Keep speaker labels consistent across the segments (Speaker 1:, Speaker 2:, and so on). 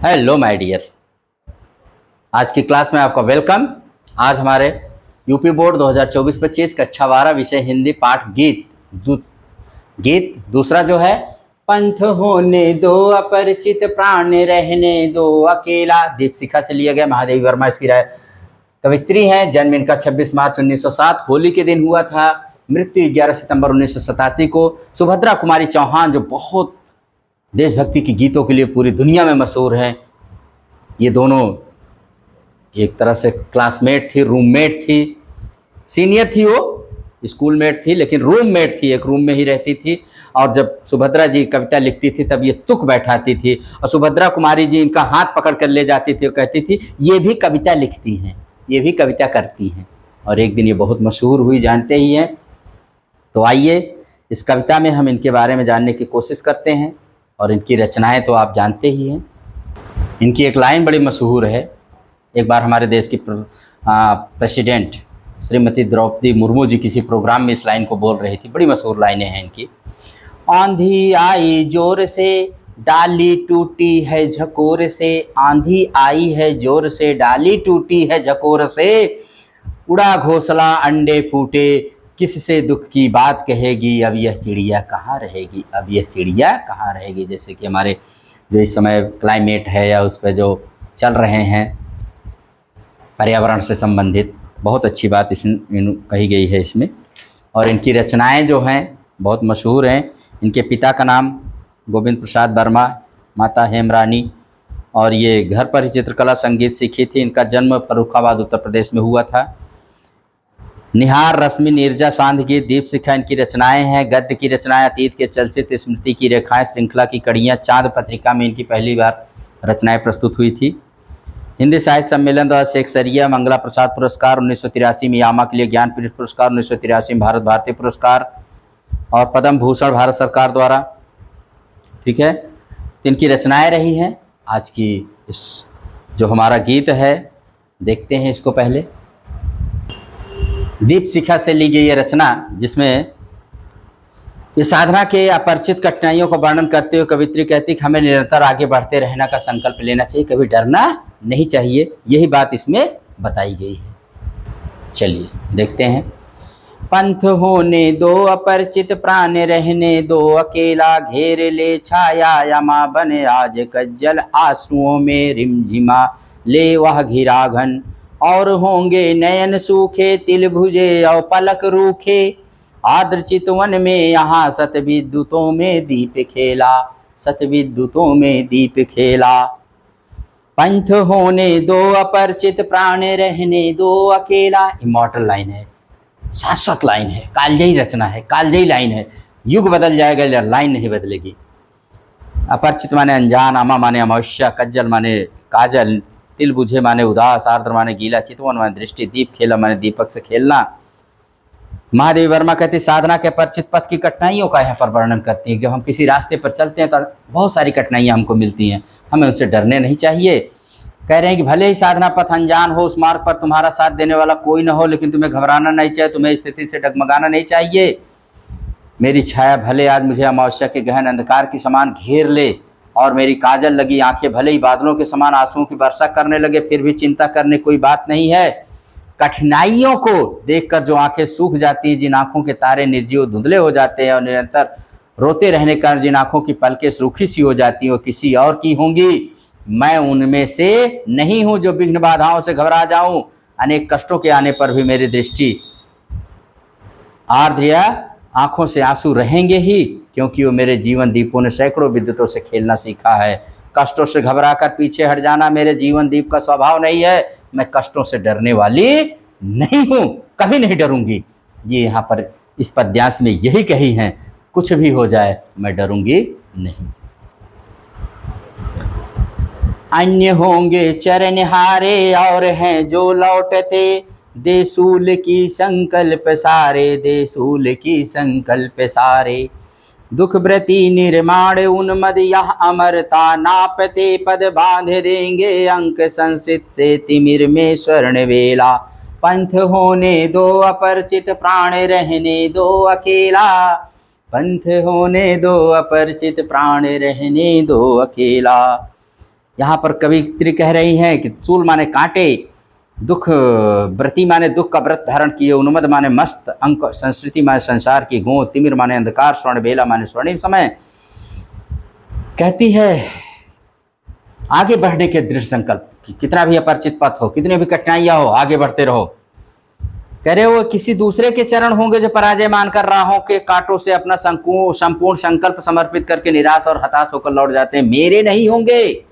Speaker 1: Hello my dear, आज की class में आपका वेलकम। आज हमारे यूपी बोर्ड 2024-25 कक्षा 12 विषय हिंदी पाठ गीत दूसरा जो है पंथ होने दो अपरिचित प्राण रहने दो अकेला, दीपशिखा से लिया गया। महादेवी वर्मा इसकी कवित्री है। जन्म इनका 26 मार्च 1907 होली के दिन हुआ था। मृत्यु 11 सितंबर 1987 को। सुभद्रा कुमारी चौहान जो बहुत देशभक्ति के गीतों के लिए पूरी दुनिया में मशहूर हैं। ये दोनों एक तरह से क्लासमेट थी, रूममेट थी, सीनियर थी, वो स्कूलमेट थी लेकिन रूममेट थी, एक रूम में ही रहती थी। और जब सुभद्रा जी कविता लिखती थी तब ये तुक बैठाती थी और सुभद्रा कुमारी जी इनका हाथ पकड़ कर ले जाती थी और कहती थी ये भी कविता लिखती हैं, ये भी कविता करती हैं। और एक दिन ये बहुत मशहूर हुई, जानते ही हैं। तो आइए इस कविता में हम इनके बारे में जानने की कोशिश करते हैं। और इनकी रचनाएं तो आप जानते ही हैं। इनकी एक लाइन बड़ी मशहूर है। एक बार हमारे देश की प्रेसिडेंट श्रीमती द्रौपदी मुर्मू जी किसी प्रोग्राम में इस लाइन को बोल रही थी। बड़ी मशहूर लाइनें हैं इनकी। आंधी आई जोर से डाली टूटी है झकोर से, आंधी आई है जोर से डाली टूटी है झकोर से, उड़ा घोंसला अंडे फूटे किससे दुख की बात कहेगी, अब यह चिड़िया कहाँ रहेगी, अब यह चिड़िया कहाँ रहेगी। जैसे कि हमारे जो इस समय क्लाइमेट है या उस पर जो चल रहे हैं पर्यावरण से संबंधित, बहुत अच्छी बात इसमें कही गई है इसमें। और इनकी रचनाएं जो हैं बहुत मशहूर हैं। इनके पिता का नाम गोविंद प्रसाद वर्मा, माता हेमरानी, और ये घर पर ही चित्रकला संगीत सीखी थी। इनका जन्म फर्रुखाबाद उत्तर प्रदेश में हुआ था। निहार, रश्मि, नीरजा, सांध गीत, दीपशिखा इनकी रचनाएं हैं। गद्य की रचनाएं अतीत के चलचित्र, स्मृति की रेखाएं, श्रृंखला की कड़ियाँ, चाँद पत्रिका में इनकी पहली बार रचनाएं प्रस्तुत हुई थी। हिंदी साहित्य सम्मेलन द्वारा शेक्सपियर मंगला प्रसाद पुरस्कार 1983 में, यामा के लिए ज्ञानपीठ पुरस्कार 1983 में, भारत भारतीय पुरस्कार और पद्म भूषण भारत सरकार द्वारा। ठीक है, तो इनकी रचनाएं रही हैं। आज की इस जो हमारा गीत है देखते हैं इसको। पहले दीपशिखा से ली गई ये रचना, जिसमें ये साधना के अपरिचित कठिनाइयों का वर्णन करते हुए कवित्री कहती कि हमें निरंतर आगे बढ़ते रहने का संकल्प लेना चाहिए, कभी डरना नहीं चाहिए। यही बात इसमें बताई गई है। चलिए देखते हैं। पंथ होने दो अपरिचित प्राण रहने दो अकेला, घेर ले छाया यमा बने आज कज्जल, आंसुओं में रिमझिमा ले वह घिराघन, और होंगे नयन सूखे तिल भुजे और पलक रूखे, आर्द्र चितवन में यहाँ सतविद्युतों में दीप खेला, सतविद्युतों में दीप खेला। पंथ होने दो अपरिचित प्राण रहने दो अकेला, इमॉर्टल लाइन है, शाश्वत लाइन है, कालजयी रचना है, कालजयी लाइन है। युग बदल जाएगा, लाइन नहीं बदलेगी। अपरिचित माने अनजान, अमा माने अमावस्या, कज्जल माने काजल, तिल बुझे माने उदास, आर्द्र माने गीला, चितवन माने दृष्टि, दीप खेला माने दीपक से खेलना। महादेवी वर्मा कहती साधना के परिचित पथ की कठिनाइयों का यहाँ पर वर्णन करती है। जब हम किसी रास्ते पर चलते हैं तो बहुत सारी कठिनाइयाँ हमको मिलती हैं, हमें उनसे डरने नहीं चाहिए। कह रहे हैं कि भले ही साधना पथ अनजान हो, उस मार्ग पर तुम्हारा साथ देने वाला कोई न हो, लेकिन तुम्हें घबराना नहीं चाहिए, तुम्हें स्थिति से डगमगाना नहीं चाहिए। मेरी छाया भले आज मुझे अमावस्या के गहन अंधकार की समान घेर ले और मेरी काजल लगी आंखें भले ही बादलों के समान आंसुओं की वर्षा करने लगे, फिर भी चिंता करने कोई बात नहीं है। कठिनाइयों को देखकर जो आंखें सूख जाती हैं, जिन आंखों के तारे निर्जीव धुंधले हो जाते हैं और निरंतर रोते रहने का जिन आंखों की पलकें सूखी सी हो जाती हैं, वो किसी और की होंगी। मैं उनमें से नहीं हूँ जो विघ्न बाधाओं से घबरा जाऊं। अनेक कष्टों के आने पर भी मेरी दृष्टि आर्द्र आंखों से आंसू रहेंगे ही, क्योंकि वो मेरे जीवन दीपों ने सैकड़ों विद्युतों से खेलना सीखा है। कष्टों से घबराकर पीछे हट जाना मेरे जीवन दीप का स्वभाव नहीं है। मैं कष्टों से डरने वाली नहीं हूँ, कभी नहीं डरूंगी। ये यहाँ पर इस पद्यांश में यही कही है, कुछ भी हो जाए मैं डरूंगी नहीं। अन्य होंगे चरणहारे और हैं जो लौटते, देसूल की संकल्प सारे, देसूल की संकल्प सारे, दुख व्रति निर्माण उन्मद यह अमरता नापते, पद बांध देंगे अंक संसित से तिमिर में स्वर्ण वेला। पंथ होने दो अपरिचित प्राण रहने दो अकेला, पंथ होने दो अपरिचित प्राण रहने दो अकेला। यहाँ पर कवित्री कह रही हैं कि चूल माने कांटे, दुख व्रति माने दुख का व्रत धारण किए, उन्मद माने मस्त, अंक संस्कृति माने संसार की गों, तिमिर माने अंधकार, स्वर्ण बेला माने स्वर्णिम समय। कहती है आगे बढ़ने के दृढ़ संकल्प की, कितना भी अपरिचित पथ हो, कितनी भी कठिनाइयां हो, आगे बढ़ते रहो। कह रहे हो किसी दूसरे के चरण होंगे जो पराजय मानकर राहों के कांटों से अपना संपूर्ण संकल्प समर्पित करके निराश और हताश होकर लौट जाते हैं, मेरे नहीं होंगे।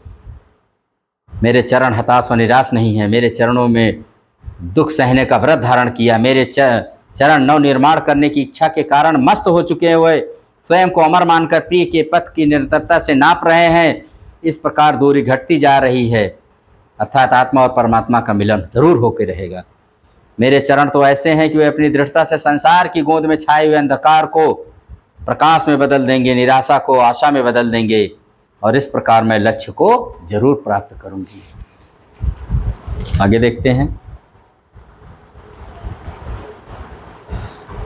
Speaker 1: मेरे चरण हताश और निराश नहीं है, मेरे चरणों में दुख सहने का व्रत धारण किया, मेरे चरण नव निर्माण करने की इच्छा के कारण मस्त हो चुके हुए स्वयं को अमर मानकर प्रिय के पथ की निरंतरता से नाप रहे हैं। इस प्रकार दूरी घटती जा रही है, अर्थात आत्मा और परमात्मा का मिलन जरूर होकर रहेगा। मेरे चरण तो ऐसे हैं कि वे अपनी दृढ़ता से संसार की गोद में छाए हुए अंधकार को प्रकाश में बदल देंगे, निराशा को आशा में बदल देंगे, और इस प्रकार मैं लक्ष्य को जरूर प्राप्त करूंगी। आगे देखते हैं।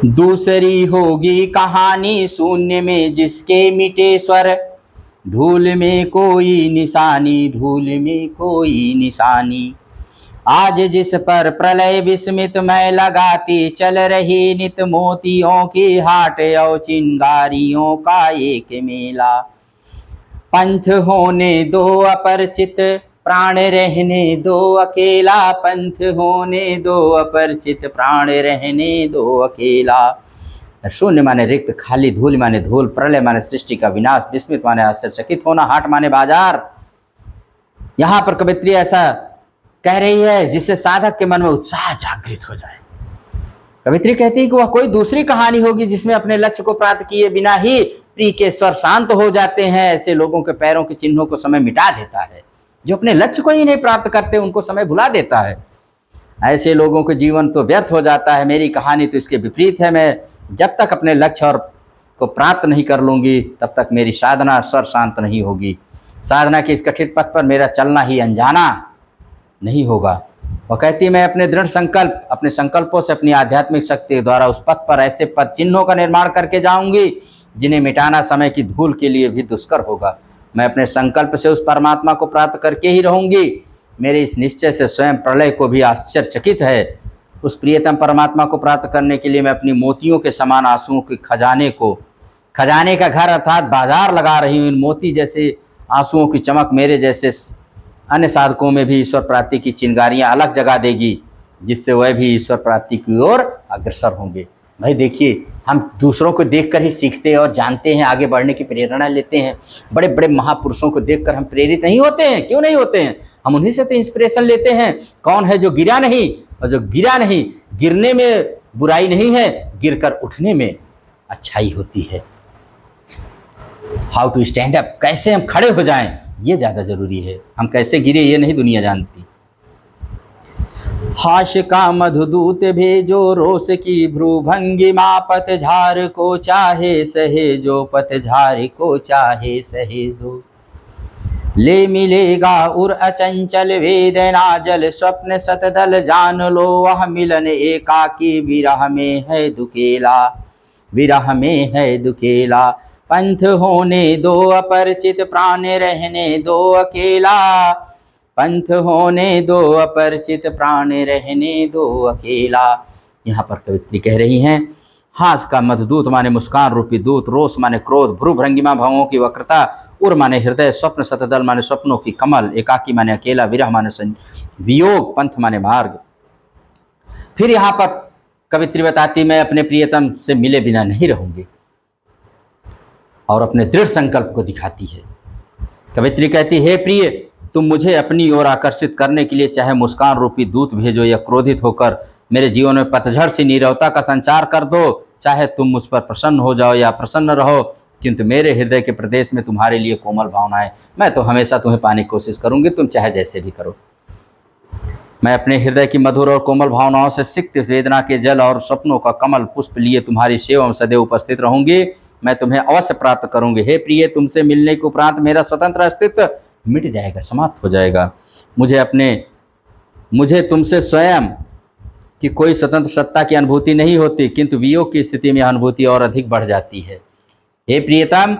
Speaker 1: दूसरी होगी कहानी शून्य में जिसके मिटे स्वर, धूल में कोई निशानी, धूल में कोई निशानी। आज जिस पर प्रलय विस्मित मैं लगाती चल रही, नित मोतियों की हाट और चिंगारियों का एक मेला। पंथ होने दो अपरिचित, प्राण रहने दो अकेला, पंथ होने दो अपरिचित, प्राण रहने दो अकेला। शून्य माने रिक्त, खाली, धूल माने धूल, प्रलय माने सृष्टि का विनाश, विस्मित माने आश्चर्यचकित होना, हाट माने बाजार। यहाँ पर कवित्री ऐसा कह रही है जिससे साधक के मन में उत्साह जागृत हो जाए। कवित्री कहती है कि वह कोई दूसरी कहानी होगी जिसमें अपने लक्ष्य को प्राप्त किए बिना ही प्रिय के स्वर शांत हो जाते हैं। ऐसे लोगों के पैरों के चिन्हों को समय मिटा देता है, जो अपने लक्ष्य को ही नहीं प्राप्त करते उनको समय भुला देता है। ऐसे लोगों के जीवन तो व्यर्थ हो जाता है। मेरी कहानी तो इसके विपरीत है। मैं जब तक अपने लक्ष्य और को प्राप्त नहीं कर लूंगी तब तक मेरी साधना स्वर शांत नहीं होगी। साधना के इस कठिन पथ पर मेरा चलना ही अनजाना नहीं होगा। वह कहती है मैं अपने दृढ़ संकल्प, अपने संकल्पों से, अपनी आध्यात्मिक शक्ति द्वारा उस पथ पर ऐसे पथ चिन्हों का निर्माण करके जाऊंगी जिन्हें मिटाना समय की धूल के लिए भी दुष्कर होगा। मैं अपने संकल्प से उस परमात्मा को प्राप्त करके ही रहूंगी। मेरे इस निश्चय से स्वयं प्रलय को भी आश्चर्यचकित है। उस प्रियतम परमात्मा को प्राप्त करने के लिए मैं अपनी मोतियों के समान आंसुओं के खजाने का घर अर्थात बाजार लगा रही हूँ। इन मोती जैसे आंसुओं की चमक मेरे जैसे अन्य साधकों में भी ईश्वर प्राप्ति की चिंगारियां अलग जगा देगी, जिससे वह भी ईश्वर प्राप्ति की ओर अग्रसर होंगे। भाई देखिए, हम दूसरों को देखकर ही सीखते हैं और जानते हैं, आगे बढ़ने की प्रेरणा लेते हैं। बड़े बड़े महापुरुषों को देखकर हम प्रेरित नहीं होते हैं? क्यों नहीं होते हैं? हम उन्हीं से तो इंस्पिरेशन लेते हैं। कौन है जो गिरा नहीं? और जो गिरा नहीं, गिरने में बुराई नहीं है, गिरकर उठने में अच्छाई होती है। हाउ टू स्टैंड अप, कैसे हम खड़े हो जाएं, ये ज्यादा जरूरी है। हम कैसे गिरे ये नहीं दुनिया जानती। हास्य का मधुदूत भेजो, रोष की भ्रूभंगिमा, पतझार को चाहे सहेजो, पतझार को चाहे सहेजो। ले मिलेगा उर अचंचल वेदना जल, स्वप्न सतदल जान लो, वह मिलन एकाकी विरह में है दुकेला, विरह में है दुकेला। पंथ होने दो अपरिचित, प्राण रहने दो अकेला, पंथ होने दो अपरिचित, प्राण रहने दो अकेला। यहाँ पर कवित्री कह रही हैं हास का मधुदूत माने मुस्कान रूपी दूत, रोष माने क्रोध, भ्रूभंगिमा भावों की वक्रता, उर माने हृदय, स्वप्न सतदल माने स्वप्नों की कमल, एकाकी माने अकेला, विरह माने वियोग, पंथ माने मार्ग। फिर यहाँ पर कवित्री बताती मैं अपने प्रियतम से मिले बिना नहीं रहूंगी, और अपने दृढ़ संकल्प को दिखाती है। कवित्री कहती है, प्रिय तुम मुझे अपनी ओर आकर्षित करने के लिए चाहे मुस्कान रूपी दूत भेजो या क्रोधित होकर मेरे जीवन में पतझड़ सी नीरवता का संचार कर दो, चाहे तुम मुझ पर प्रसन्न हो जाओ या प्रसन्न रहो, किंतु मेरे हृदय के प्रदेश में तुम्हारे लिए कोमल भावनाएं, मैं तो हमेशा तुम्हें पाने की कोशिश करूंगी, तुम चाहे जैसे भी करो। मैं अपने हृदय की मधुर और कोमल भावनाओं से सिक्त वेदना के जल और सपनों का कमल पुष्प लिए तुम्हारी सेवा में सदैव उपस्थित रहूंगी। मैं तुम्हें अवश्य प्राप्त करूंगी। हे प्रिय, तुमसे मिलने के उपरांत मेरा स्वतंत्र अस्तित्व मिट जाएगा, समाप्त हो जाएगा। मुझे तुमसे स्वयं की कोई स्वतंत्र सत्ता की अनुभूति नहीं होती, किंतु वियोग की स्थिति में अनुभूति और अधिक बढ़ जाती है। हे प्रियतम,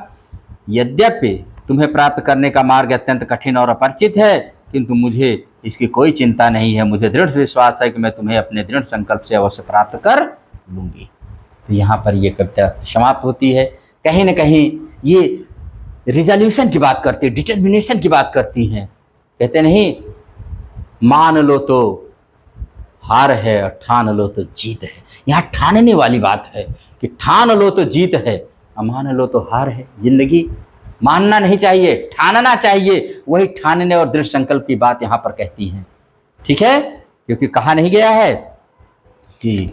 Speaker 1: यद्यपि तुम्हें प्राप्त करने का मार्ग अत्यंत कठिन और अपरिचित है, किंतु मुझे इसकी कोई चिंता नहीं है। मुझे दृढ़ विश्वास है कि मैं तुम्हें अपने दृढ़ संकल्प से अवश्य प्राप्त कर लूँगी। तो यहाँ पर ये कविता समाप्त होती है। कहीं न कहीं ये रिजोल्यूशन की बात करती है, डिटर्मिनेशन की बात करती हैं। कहते नहीं, मान लो तो हार है और ठान लो तो जीत है। यहाँ ठानने वाली बात है कि ठान लो तो जीत है और मान लो तो हार है। जिंदगी मानना नहीं चाहिए, ठानना चाहिए। वही ठानने और दृढ़ संकल्प की बात यहाँ पर कहती हैं। ठीक है, क्योंकि कहा नहीं गया है कि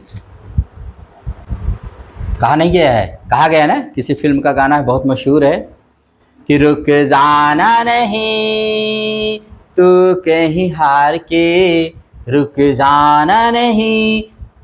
Speaker 1: कहा नहीं गया है, कहा गया ना, किसी फिल्म का गाना है, बहुत मशहूर है कि रुक जाना नहीं तू कहीं हार के, रुक जाना नहीं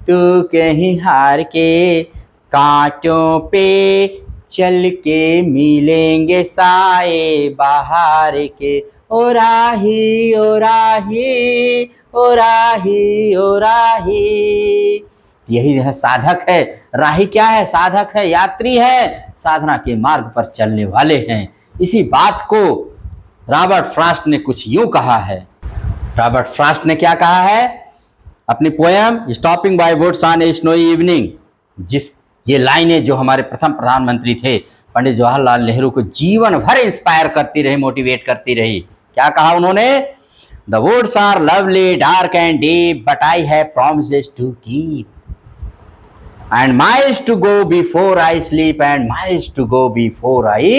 Speaker 1: तू कहीं हार के, कांटों पे चल के मिलेंगे साए बाहर के, ओ राही ओ राही ओ राही ओ राही। यही है साधक है। राही क्या है? साधक है, यात्री है, साधना के मार्ग पर चलने वाले हैं। इसी बात को रॉबर्ट फ्रॉस्ट ने कुछ यूं कहा है। रॉबर्ट फ्रॉस्ट ने क्या कहा है अपनी poem stopping by woods on a snowy evening? ये लाइनें जो हमारे प्रथम प्रधानमंत्री थे पंडित जवाहरलाल नेहरू को जीवन भर इंस्पायर करती रही, मोटिवेट करती रही। क्या कहा उन्होंने? The woods are lovely dark and deep but I have promises to keep, and miles to go before I sleep, and miles to go before I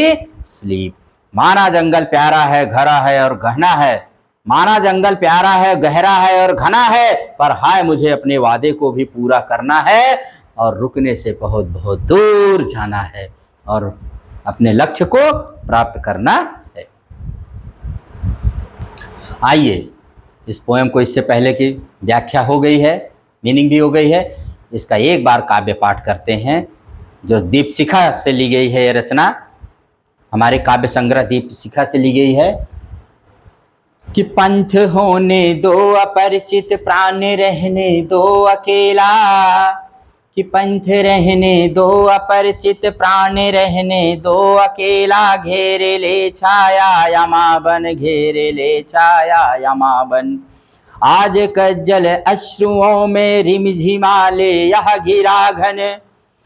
Speaker 1: sleep। माना जंगल प्यारा है, घरा है और गहना है, माना जंगल प्यारा है, गहरा है और घना है, पर हाय मुझे अपने वादे को भी पूरा करना है और रुकने से बहुत बहुत दूर जाना है और अपने लक्ष्य को प्राप्त करना है। आइए, इस पोएम को इससे पहले की व्याख्या हो गई है, मीनिंग भी हो गई है, इसका एक बार काव्य पाठ करते हैं जो दीपशिखा से ली गई है। ये रचना हमारे काव्य संग्रह दीपशिखा से ली गई है कि पंथ होने दो अपरिचित, प्राण रहने दो अकेला, कि पंथ रहने दो अपरिचित, प्राण रहने दो अकेला, घेरे ले छाया यमा बन, घेरे ले छाया यमा बन। आज कज्जल अश्रुओं में रिमझिमाले यह घिरा घन,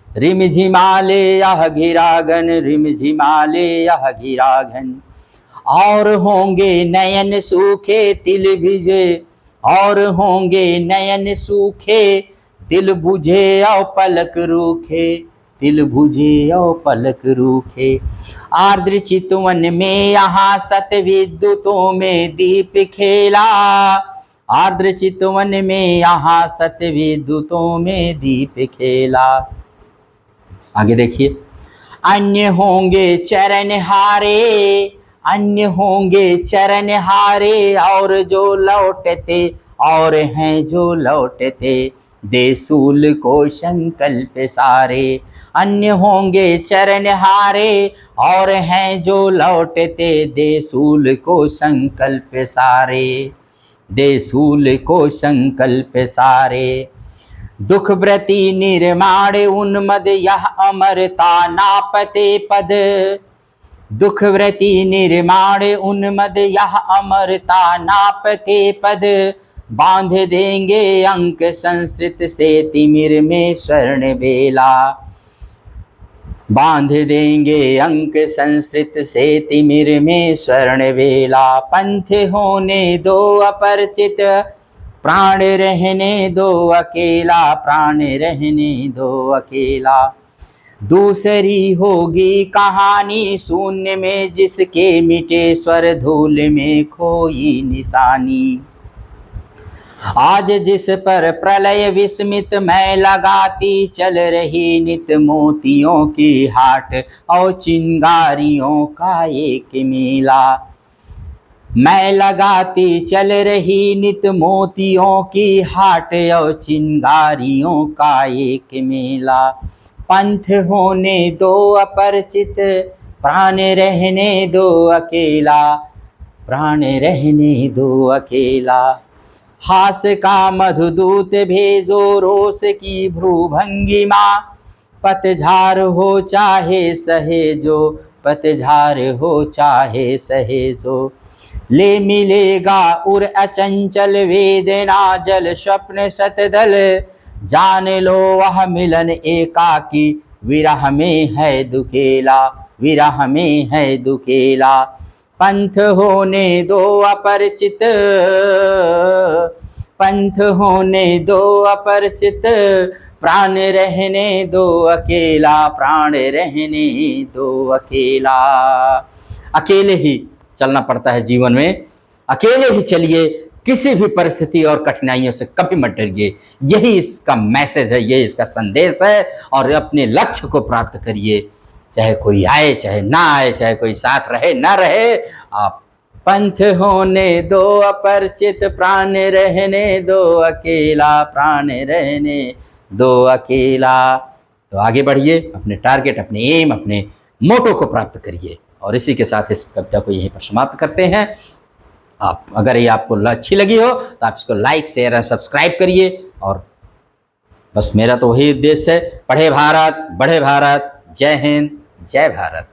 Speaker 1: रिमझिमाले यह घिरा घन, रिमझिमाले यह घिरा घन। और होंगे नयन सूखे तिल भिजे, और होंगे नयन सूखे तिल बुझे और पलक रूखे, तिल बुझे और पलक रूखे। आर्द्र चितवन में यहाँ सत विद्युतों में दीप खेला, आर्द्र चितवन में यहाँ सत विद्युतों में दीप खेला। आगे देखिए, अन्य होंगे चरण हारे, अन्य होंगे चरण हारे, और जो लौटते और हैं जो लौटते, दे सूल को संकल्प सारे। अन्य होंगे चरण हारे और हैं जो लौटते, दे सूल को संकल्प सारे, दे सूल को संकल्प सारे। दुख व्रति निर्माण उन्मद यह अमरता नापते पद, दुख व्रति निर्माण उन्मद यह अमरता नापते पद। बांध देंगे अंक संस्कृत से तिमिर में स्वर्ण बेला, बांध देंगे अंक संस्कृत से तिमिर में स्वर्ण बेला। पंथ होने दो अपरिचित, प्राण रहने दो अकेला, प्राण रहने दो अकेला। दूसरी होगी कहानी शून्य में जिसके मिटे स्वर धूल में खोई निशानी। आज जिस पर प्रलय विस्मित मैं लगाती चल रही नित मोतियों की हाट और चिंगारियों का एक मेला, मैं लगाती चल रही नित मोतियों की हाट और चिंगारियों का एक मेला। पंथ होने दो अपरिचित, प्राण रहने दो अकेला, प्राण रहने दो अकेला। हास का मधुदूत भेजो रोष की भ्रूभंगिमा, पतझार हो चाहे सहेजो पतझार हो चाहे सहेजो। ले मिलेगा उर अचंचल वेदना जल स्वप्न शतदल, जान लो वह मिलन एकाकी विरह में है दुकेला, विरह में है दुकेला। पंथ होने दो अपरिचित, पंथ होने दो अपरिचित, प्राण रहने दो अकेला, प्राण रहने दो अकेला। अकेले ही चलना पड़ता है जीवन में, अकेले ही चलिए, किसी भी परिस्थिति और कठिनाइयों से कभी मत डरिए। यही इसका मैसेज है, यही इसका संदेश है। और अपने लक्ष्य को प्राप्त करिए, चाहे कोई आए चाहे ना आए, चाहे कोई साथ रहे ना रहे। आप पंथ होने दो अपरिचित, प्राण रहने दो अकेला, प्राण रहने दो अकेला। तो आगे बढ़िए, अपने टारगेट, अपने एम, अपने मोटो को प्राप्त करिए। और इसी के साथ इस कविता को यहीं पर समाप्त करते हैं। आप अगर ये आपको अच्छी लगी हो तो आप इसको लाइक शेयर और सब्सक्राइब करिए। और बस मेरा तो वही उद्देश्य है, पढ़े भारत बढ़े भारत। जय हिंद, जय भारत।